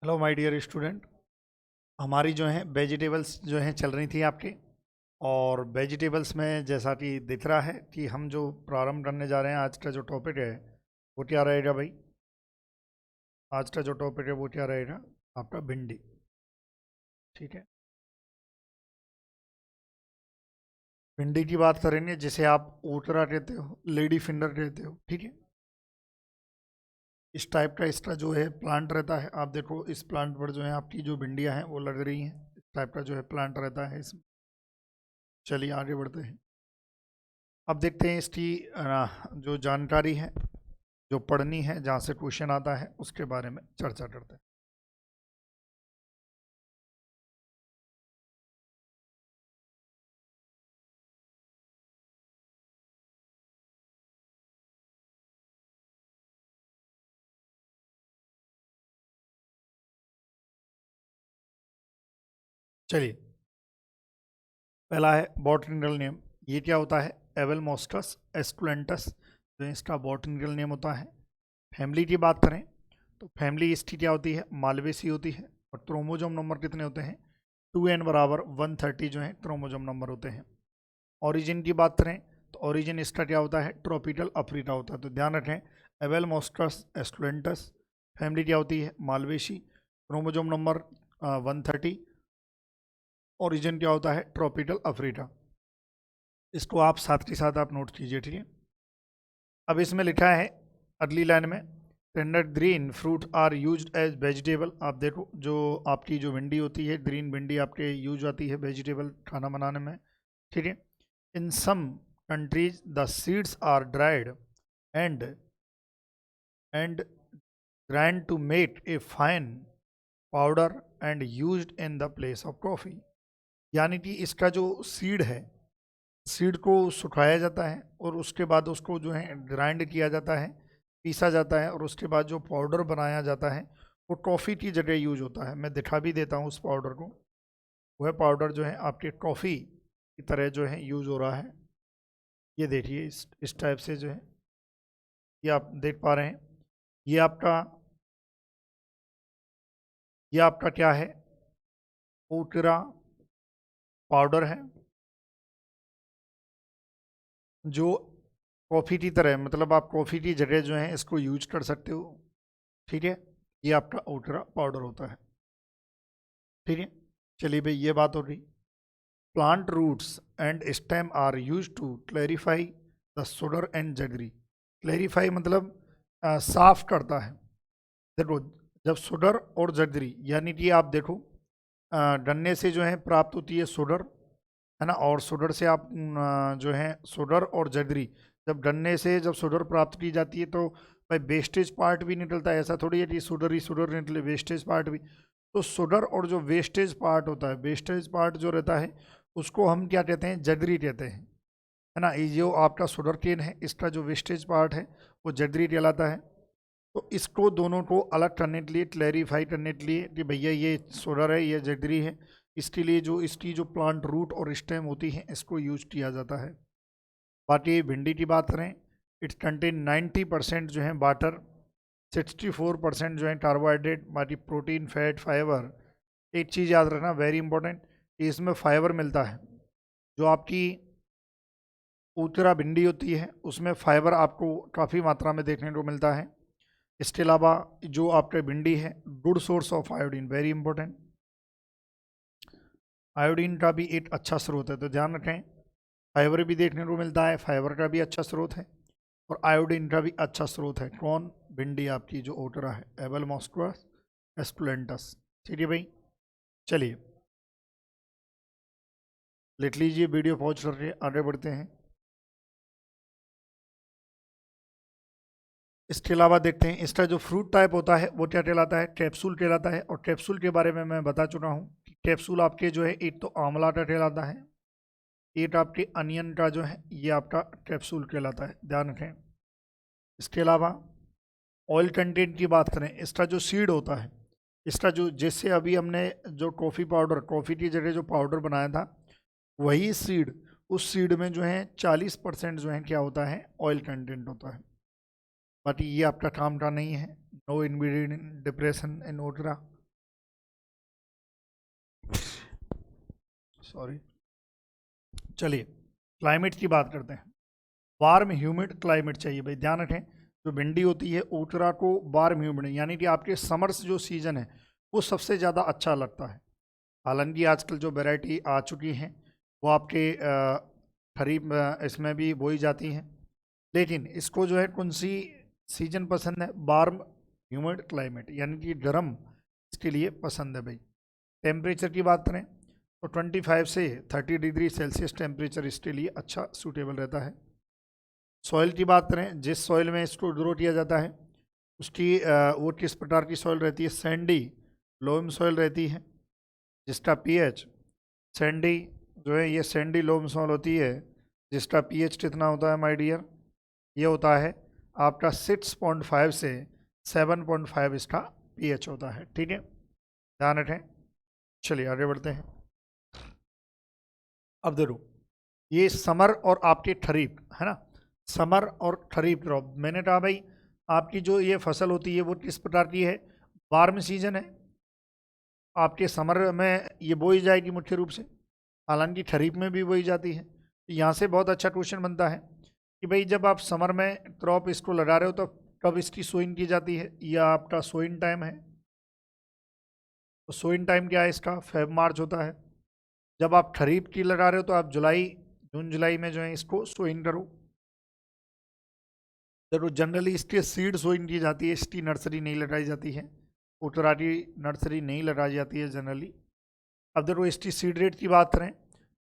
Hello my dear student. हमारी जो है वेजिटेबल्स जो हैं चल रही थी आपकी। और वेजिटेबल्स में जैसा कि दिख रहा है कि हम जो प्रारंभ करने जा रहे हैं, आज का जो टॉपिक है वो क्या रहेगा भाई? आज का जो टॉपिक है वो क्या रहेगा? आपका भिंडी। ठीक है, भिंडी की बात करेंगे जिसे आप ओटरा कहते हो, लेडी फिंगर कहते हो। ठीक है, इस टाइप का इसका जो है प्लांट रहता है। आप देखो इस प्लांट पर जो है आपकी जो भिंडियाँ हैं वो लग रही हैं। इस टाइप का जो है प्लांट रहता है इसमें। चलिए आगे बढ़ते हैं। अब देखते हैं इसकी जो जानकारी है, जो पढ़नी है, जहाँ से क्वेश्चन आता है उसके बारे में चर्चा करते हैं। चलिए, पहला है बॉटनिकल नेम। ये क्या होता है? एवेलमोस्टस एस्कुलेंटस, जो इसका बॉटनिकल नेम होता है। फैमिली की बात करें तो फैमिली इसकी क्या होती है? मालवेसी होती है। और क्रोमोजोम नंबर कितने होते हैं? 2n बराबर 130 जो है क्रोमोजोम नंबर होते हैं। ओरिजिन की बात करें तो ओरिजिन इसका क्या होता है? ट्रॉपिकल अफ्रीका होता है। तो ध्यान रखें, एवेलमोस्टस एस्कुलेंटस, फैमिली क्या होती है? मालवेसी, क्रोमोजोम नंबर 130, ओरिजिन क्या होता है? Tropical Africa. इसको आप साथ के साथ आप नोट कीजिए। ठीक है, अब इसमें लिखा है अगली लाइन में, tender green fruit are used as vegetable. आप देखो जो आपकी जो भिंडी होती है, ग्रीन भिंडी आपके यूज आती है वेजिटेबल खाना बनाने में। ठीक है, in some countries the seeds are dried and and grind to make a fine powder and used in the place of coffee. यानी कि इसका जो सीड है, सीड को सुखाया जाता है और उसके बाद उसको जो है ग्राइंड किया जाता है, पीसा जाता है, और उसके बाद जो पाउडर बनाया जाता है वो कॉफ़ी की जगह यूज होता है। मैं दिखा भी देता हूँ उस पाउडर को। वह पाउडर जो है आपके कॉफ़ी की तरह जो है यूज हो रहा है। ये देखिए इस टाइप से जो है ये आप देख पा रहे हैं। ये आपका ये आपका क्या है? ओटरा पाउडर है, जो कॉफ़ी की तरह, मतलब आप कॉफ़ी की जगह जो है इसको यूज कर सकते हो। ठीक है, ये आपका ओटरा पाउडर होता है। ठीक है, चलिए भाई ये बात हो रही। Plant roots and stem are use to clarify the sugar and jaggery. Clarify मतलब साफ करता है। देखो, जब सुगर और जगरी, यानी कि आप देखो गन्ने से जो है प्राप्त होती है सुगर, है ना, और शुगर से आप जो है शुगर और जगरी, जब गन्ने से जब शुगर प्राप्त की जाती है तो भाई वेस्टेज पार्ट भी निकलता है। ऐसा थोड़ी है कि शुगर ही शुगर निकले, वेस्टेज पार्ट भी। तो शुगर और जो वेस्टेज पार्ट होता है, वेस्टेज पार्ट जो रहता है उसको हम क्या कहते हैं? जगरी कहते हैं, है ना। ये जो आपका शुगर केन है, इसका जो वेस्टेज पार्ट है वो जगरी कहलाता है। तो इसको दोनों को अलग करने के लिए, क्लैरिफाई करने के लिए कि भैया ये शुगर है, ये जगरी है, इसके लिए जो इसकी जो प्लांट रूट और स्टेम होती है इसको यूज किया जाता है। बाकी भिंडी की बात करें, इट्स कंटेन 90% जो है वाटर, 64% जो है कार्बोहाइड्रेट, बाकी प्रोटीन, फैट, फाइबर। एक चीज़ याद रखना वेरी इंपॉर्टेंट, कि इसमें फाइबर मिलता है। जो आपकी उत्तरा भिंडी होती है उसमें फाइबर आपको काफ़ी मात्रा में देखने को मिलता है। इसके अलावा जो आपके भिंडी है, good source of iodine, very important. Iodine का भी एक अच्छा स्रोत है, तो ध्यान रखें। फाइबर भी देखने को मिलता है, फाइबर का भी अच्छा स्रोत है, और आयोडीन का भी अच्छा स्रोत है। कौन? भिंडी आपकी जो ओटरा है, एबल मॉस्कुलस एस्कुलेंटस। ठीक है भाई, चलिए लिख लीजिए, वीडियो पहुँच कर के आगे बढ़ते हैं। इसके अलावा देखते हैं इसका जो फ्रूट टाइप होता है वो क्या कहलाता है? कैप्सूल कहलाता है। और कैप्सूल के बारे में मैं बता चुका हूँ कि कैप्सूल आपके जो है, एक तो आंवला का कहलाता है, एक आपके अनियन का जो है ये आपका कैप्सूल कहलाता है, ध्यान रखें। इसके अलावा ऑयल कंटेंट की बात करें, इसका जो सीड होता है, इसका जो, जैसे अभी हमने जो कॉफ़ी पाउडर, कॉफ़ी की जगह जो पाउडर बनाया था, वही सीड, उस सीड में जो है 40% जो है क्या होता है? ऑयल कंटेंट होता है। बाकी ये आपका काम का नहीं है। नो इनग्रीडियंट डिप्रेशन इन ओटरा। सॉरी, चलिए क्लाइमेट की बात करते हैं। वार्म ह्यूमिड क्लाइमेट चाहिए भाई, ध्यान रखें। जो भिंडी होती है ऊतरा को वार्म ह्यूमिड, यानी कि आपके समर्स जो सीजन है वो सबसे ज़्यादा अच्छा लगता है। हालांकि आजकल जो वैरायटी आ चुकी हैं वो आपके खरीफ इसमें भी बोई जाती हैं, लेकिन इसको जो है कौन सी सीजन पसंद है? वार्म ह्यूमिड क्लाइमेट, यानी कि गर्म इसके लिए पसंद है भाई। टेम्परेचर की बात करें तो 25 से 30 डिग्री सेल्सियस टेम्परेचर इसके लिए अच्छा सूटेबल रहता है। सॉइल की बात करें, जिस सॉइल में इसको ग्रो किया जाता है उसकी वो किस प्रकार की सॉइल रहती है? सैंडी लोम सॉइल रहती है, जिसका पीएच सैंडी जो है ये सैंडी लोम सॉइल होती है, जिसका पीएच कितना होता है माय डियर? ये होता है आपका 6.5 से 7.5 इसका पीएच होता है। ठीक है, ध्यान रखें। चलिए आगे बढ़ते हैं। अब देखो ये समर और आपके खरीफ है ना, समर और खरीफ क्रॉप। मैंने कहा भाई आपकी जो ये फसल होती है वो किस प्रकार की है? वार्म सीजन है, आपके समर में ये बोई जाएगी मुख्य रूप से, हालांकि खरीफ में भी बोई जाती है। यहाँ से बहुत अच्छा क्वेश्चन बनता है कि भाई जब आप समर में क्रॉप इसको लगा रहे हो तो कब इसकी सोइंग की जाती है? यह आपका सोइंग टाइम है। तो सोइंग टाइम क्या है इसका? फेब मार्च होता है। जब आप खरीफ की लगा रहे हो तो आप जुलाई जून जुलाई में जो है इसको सोइंग करो। देखो जनरली इसके सीड सोइंग की जाती है, इसकी नर्सरी नहीं लगाई जाती है, उत्तराटी नर्सरी नहीं लगाई जाती है जनरली। अब देखो इसकी सीड रेट की बात करें,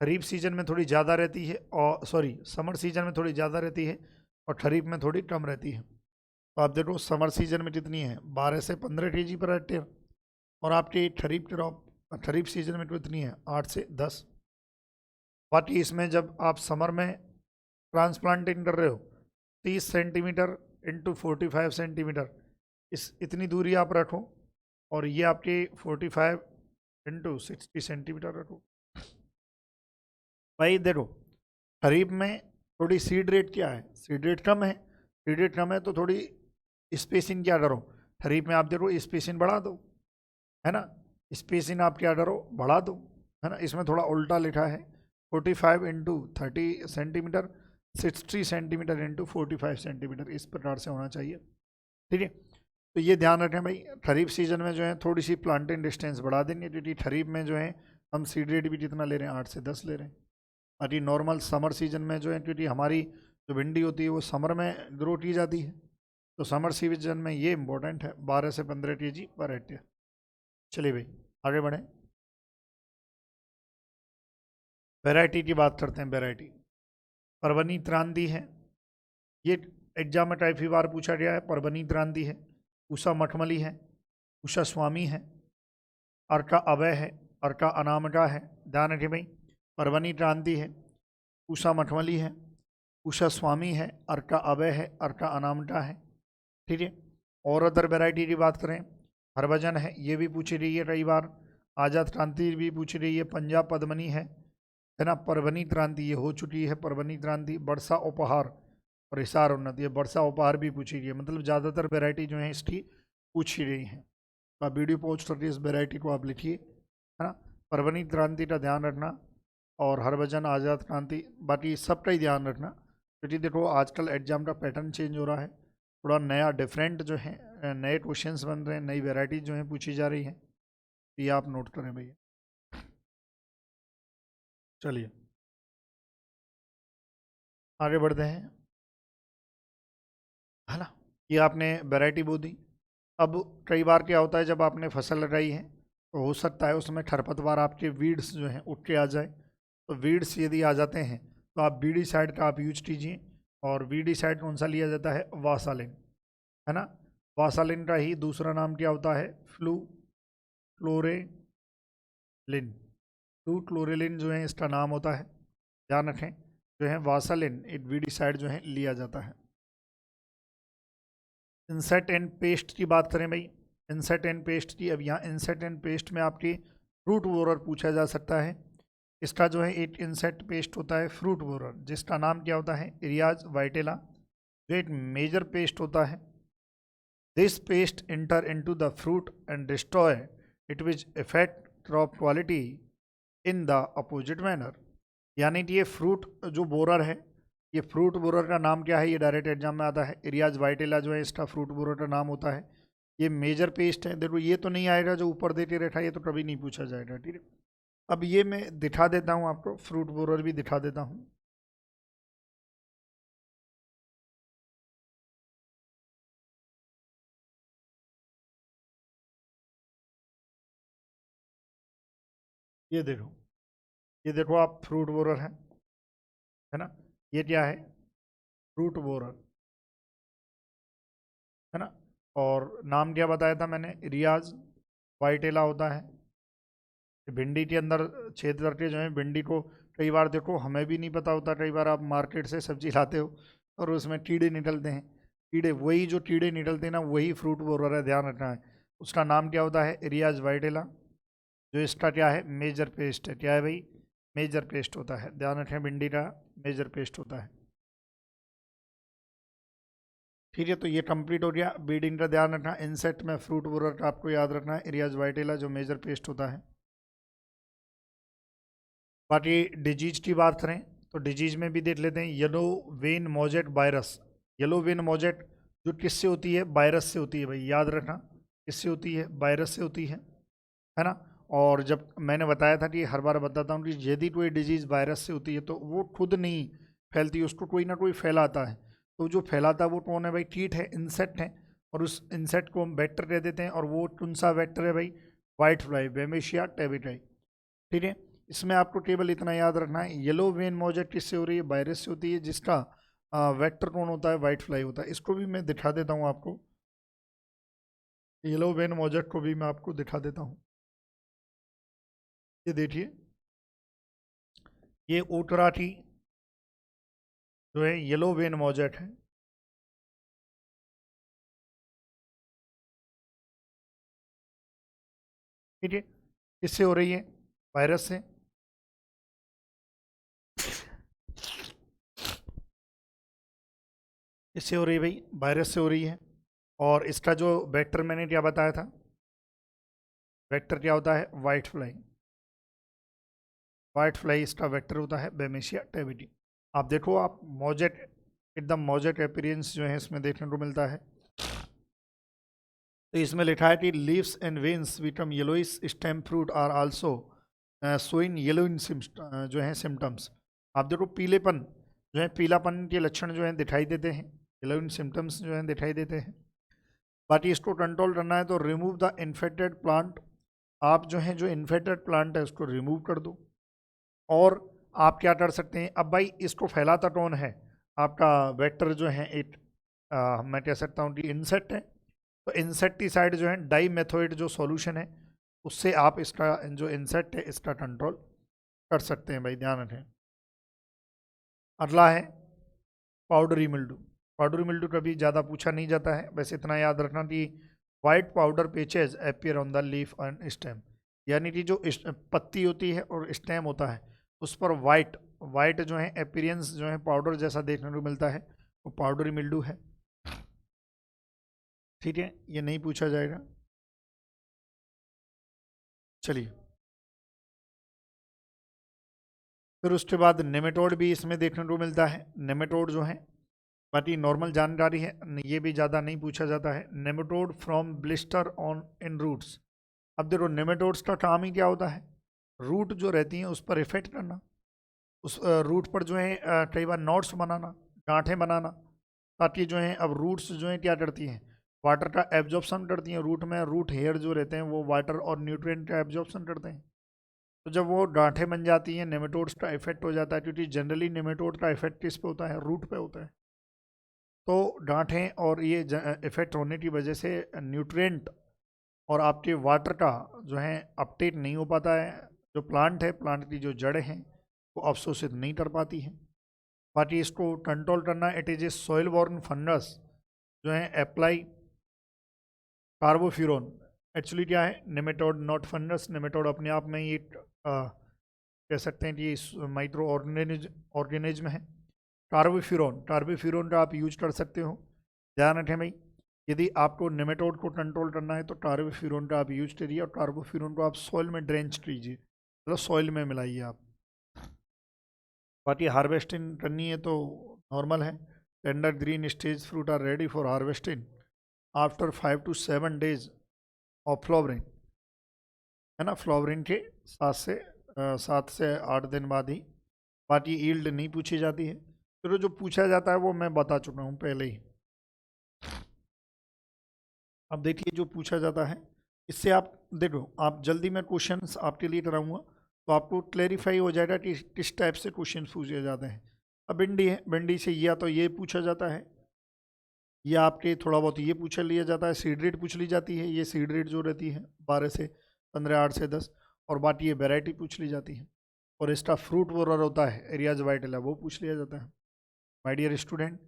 खरीफ सीजन में थोड़ी ज़्यादा रहती है, और सॉरी समर सीजन में थोड़ी ज़्यादा रहती है और खरीफ में थोड़ी कम रहती है। तो आप देखो समर सीजन में कितनी है? 12 से 15 kg पर हेक्टेयर, और आपकी खरीफ क्रॉप खरीफ सीजन में कितनी है? 8 से 10। बाकी इसमें जब आप समर में ट्रांसप्लांटिंग कर रहे हो 30 सेंटीमीटर इंटू 45 सेंटीमीटर, इस इतनी दूरी आप रखो, और ये आपकी 45 इंटू 60 सेंटीमीटर रखो। भाई देखो खरीफ में थोड़ी सीड रेट क्या है? सीड रेट कम है, सीड रेट कम है तो थोड़ी स्पेसिंग क्या करो? खरीफ में आप देखो स्पेसिंग बढ़ा दो, है ना, स्पेसिंग आप क्या करो? बढ़ा दो, है ना। इसमें थोड़ा उल्टा लिखा है 45 into 30 centimetre, 60 centimetre into 45 centimetre, इस प्रकार से होना चाहिए। ठीक है, तो ये ध्यान रखें भाई। खरीफ सीजन में जो है थोड़ी सी प्लांटिंग डिस्टेंस बढ़ा देंगे, क्योंकि खरीफ में जो है हम सीड रेट भी कितना ले रहे हैं? 8 से 10 ले रहे हैं। अभी नॉर्मल समर सीजन में जो है, क्योंकि हमारी जो भिंडी होती है वो समर में ग्रो की जाती है, तो समर सीजन में ये इंपॉर्टेंट है, 12 से 15 kg पर हेक्टेयर। चलिए भाई आगे बढ़ें, वैरायटी की बात करते हैं। वैरायटी परवनी त्रांदी है, ये एग्जाम में टाइप ही बार पूछा गया है। परवनी त्रांदी है, उषा मखमली है, उषा स्वामी है, अर्का अभय है, अर्का अनामिका है। ध्यान रखिए भाई, परवनी क्रांति है, उषा मखमली है, उषा स्वामी है, अर्का अभय है, अर्का अनामिका है। ठीक है, और अदर वेराइटी की बात करें, हरभजन है, ये भी पूछी रही है कई बार। आज़ाद क्रांति भी पूछी रही है, पंजाब पद्मनी है ना। परवनी क्रांति ये हो चुकी है, परवनी क्रांति। वर्षा उपहार और हिसार उन्नत, ये वर्षा उपहार भी पूछी गई है। मतलब ज़्यादातर वेराइटी जो है इसकी पूछी रही हैं। तो आप वीडियो पोस्ट करके इस वेराइटी को आप लिखिए, है ना। परवनी क्रांति का ध्यान रखना, और हरभजन, आज़ाद क्रांति, बाकी सबका ही ध्यान रखना, क्योंकि देखो आजकल एग्जाम का पैटर्न चेंज हो रहा है, थोड़ा नया डिफरेंट जो है, नए क्वेश्चंस बन रहे हैं, नई वेराइटी जो है पूछी जा रही है, ये आप नोट करें भैया। चलिए आगे बढ़ते हैं, है ना। ये आपने वैरायटी बो दी। अब कई बार क्या होता है, जब आपने फसल लगाई है तो हो सकता है उसमें खरपतवार, आपके वीड्स जो हैं उठ के आ जाए। तो वीड्स यदि आ जाते हैं तो आप वीडीसाइड का आप यूज कीजिए, और वीडीसाइड कौन सा लिया जाता है? वासालिन, है ना। वासालिन का ही दूसरा नाम क्या होता है? फ्लूक्लोरेलिन। फ्लूक्लोरेलिन जो है इसका नाम होता है, ध्यान रखें। जो है वासालिन एक वीडीसाइड जो है लिया जाता है। इंसेक्ट एंड पेस्ट की बात करें भाई, इंसेक्ट एंड पेस्ट की, अब यहाँ इंसेक्ट एंड पेस्ट में आपकी फ्रूट बोरर पूछा जा सकता है। इसका जो है एक इंसेक्ट पेस्ट होता है फ्रूट बोरर, जिसका नाम क्या होता है? एरियाज वाइटेला, जो एक मेजर पेस्ट होता है। This paste enter into the fruit and destroy it which effect crop quality in the opposite manner. यानी कि ये फ्रूट जो बोरर है, ये फ्रूट बोरर का नाम क्या है, ये डायरेक्ट एग्जाम में आता है। एरियाज वाइटेला जो है इसका फ्रूट बोरर का नाम होता है। ये मेजर पेस्ट है। देखो ये तो नहीं आएगा जो ऊपर देते रहता है, ये तो कभी नहीं पूछा जाएगा, ठीक है। अब ये मैं दिखा देता हूँ आपको, फ्रूट बोरर भी दिखा देता हूँ। ये देखो आप, फ्रूट बोरर है ना। ये क्या है, फ्रूट बोरर, है ना। और नाम क्या बताया था मैंने, रियाज वाइटेला होता है। भिंडी के अंदर छेद करके जो है, भिंडी को कई बार देखो हमें भी नहीं पता होता, कई बार आप मार्केट से सब्जी लाते हो और उसमें कीड़े निकलते हैं। कीड़े, वही जो कीड़े निकलते हैं ना, वही फ्रूट बोरर है, ध्यान रखना है। उसका नाम क्या होता है, रियाज वाइटेला। जो इसका क्या है, मेजर पेस्ट है। क्या है भाई, मेजर पेस्ट होता है, ध्यान रखें, भिंडी का मेजर पेस्ट होता है। ठीक है, तो ये कंप्लीट हो गया। बीडिंग का ध्यान रखना, इंसेक्ट में फ्रूट बोरर का आपको याद रखना है, एरियाज वाइटेला जो मेजर पेस्ट होता है। बाकी डिजीज की बात करें तो डिजीज में भी देख लेते हैं, yellow vein mosaic virus. Yellow vein mosaic जो किससे होती है, वायरस से होती है भाई, याद रखना, किससे होती है, वायरस से होती है ना। और जब मैंने बताया था कि हर बार बताता हूँ कि यदि कोई डिजीज़ वायरस से होती है तो वो खुद नहीं फैलती, उसको कोई ना कोई फैलाता है। तो जो फैलाता है वो कौन है भाई, कीट है, इंसेक्ट है। और उस इंसेक्ट को हम वेक्टर कह देते हैं, और वो कौन सा वेक्टर है भाई, वाइट फ्लाई, बेमेशिया टेबिटाई। ठीक है, इसमें आपको टेबल इतना याद रखना है, येलो वेन मोजेट किससे हो रही है, वायरस से होती है, जिसका वेक्टर कौन होता है, वाइट फ्लाई होता है। इसको भी मैं दिखा देता हूँ आपको, येलो वेन मोजेट को भी मैं आपको दिखा देता हूँ। ये देखिए, ये ओटराटी जो है येलो वेन मोजेट है। ठीक है, किससे हो रही है, वायरस से। किससे हो रही है भाई, वायरस से हो रही है। और इसका जो वेक्टर मैंने क्या बताया था, वेक्टर क्या होता है, वाइट फ्लाई। वाइट फ्लाई इसका वेक्टर होता है, बेमेशिया टेबिटी। आप देखो, आप मोजेट, एकदम मोजेट अपीयरेंस जो है इसमें देखने को मिलता है। तो इसमें लिखा है कि leaves and veins become yellowish, stem fruit are also showing yellow in जो है सिम्टम्स। आप देखो पीलेपन जो है, पीलापन के लक्षण जो है दिखाई देते हैं, येलो इन सिम्टम्स जो है दिखाई देते हैं। बाकी इसको कंट्रोल करना है तो रिमूव द इन्फेक्टेड प्लांट। आप जो है, जो इन्फेक्टेड प्लांट है उसको रिमूव कर दो। और आप क्या कर सकते हैं, अब भाई इसको फैलाता कौन है, आपका वेक्टर जो है एक मैं कह सकता हूँ कि इंसेक्ट है। तो इंसेक्टिसाइड जो है, डाईमेथोइड जो सॉल्यूशन है, उससे आप इसका जो इंसेक्ट है इसका कंट्रोल कर सकते हैं भाई, ध्यान रखें। अगला है पाउडरी मिल्डू। पाउडरी मिल्डू कभी ज़्यादा पूछा नहीं जाता है, वैसे इतना याद रखना कि white powder पेचेज appear on the leaf and stem. यानी कि जो पत्ती होती है और स्टेम होता है उस पर वाइट वाइट जो है अपीयरेंस जो है पाउडर जैसा देखने को मिलता है, वो पाउडरी मिल्डू है। ठीक है, ये नहीं पूछा जाएगा। चलिए, फिर उसके बाद नेमेटोड भी इसमें देखने को मिलता है। नेमेटोड जो है, बाकी नॉर्मल जानकारी है, ये भी ज़्यादा नहीं पूछा जाता है। Nematode from blister on in roots. अब देखो, नेमेटोड्स का काम ही क्या होता है, रूट जो रहती हैं उस पर इफेक्ट करना, उस रूट पर जो है कई बार नोट्स बनाना, गांठें बनाना, ताकि जो है, अब रूट्स जो है क्या करती हैं, वाटर का एब्जॉर्प्शन करती हैं। रूट में रूट हेयर जो रहते हैं वो वाटर और न्यूट्रिएंट का एब्जॉर्प्शन करते हैं। तो जब वो गांठें बन जाती हैं, नेमेटोड्स का इफेक्ट हो जाता है, क्योंकि जनरली नेमेटोड का इफेक्ट किस पे होता है, रूट पे होता है। तो गांठें और ये इफेक्ट होने की वजह से न्यूट्रिएंट और आपके वाटर का जो है अपटेक नहीं हो पाता है। जो प्लांट है, प्लांट की जो जड़ें हैं वो अवशोषित नहीं कर पाती हैं। बाकी इसको कंट्रोल करना, it is a soil born fungus जो है अप्लाई कार्बोफ्यूरॉन। एक्चुअली क्या है, नेमेटोड नॉट फंगस, नेमेटोड अपने आप में ही एक कह सकते हैं कि माइक्रो ऑर्गेनिज्म है। कार्बोफ्यूरॉन, कार्बोफ्यूरॉन का आप यूज कर सकते हो, ध्यान रखें भाई। यदि आपको नेमेटोड को कंट्रोल करना है तो कार्बोफ्यूरॉन का आप यूज करिए, और कार्बोफ्यूरॉन को आप सॉइल में ड्रेंच कीजिए। मतलब सॉइल में मिलाइए आप। बाकी हार्वेस्टिंग करनी है तो नॉर्मल है। Tender green stage fruit are ready for harvesting after 5 to 7 days of flowering, है ना। फ्लावरिंग के 7 से 8 दिन बाद ही। बाकी ईल्ड नहीं पूछी जाती है। फिर जो पूछा जाता है वो मैं बता चुका हूँ पहले ही। अब देखिए जो पूछा जाता है इससे आप देखो, आप जल्दी में क्वेश्चंस आपके लिए कराऊंगा तो आपको क्लेरिफाई हो जाएगा कि किस टाइप से क्वेश्चन पूछे जाते हैं। अब भिंडी है, भिंडी से या तो ये पूछा जाता है या आपके थोड़ा बहुत ये पूछा लिया जाता है, सीड रेट पूछ ली जाती है। ये सीड रेट जो रहती है 12 से 15, 8 से 10, और बाकी ये वेराइटी पूछ ली जाती है। और इसका फ्रूट वोरर होता है, एरियाज वाइटल है, वो पूछ लिया जाता है। माय डियर स्टूडेंट,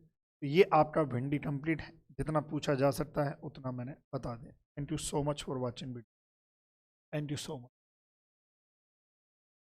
ये आपका भिंडी कंप्लीट है। जितना पूछा जा सकता है उतना मैंने बता दिया। Thank you so much for watching video. Thank you so much.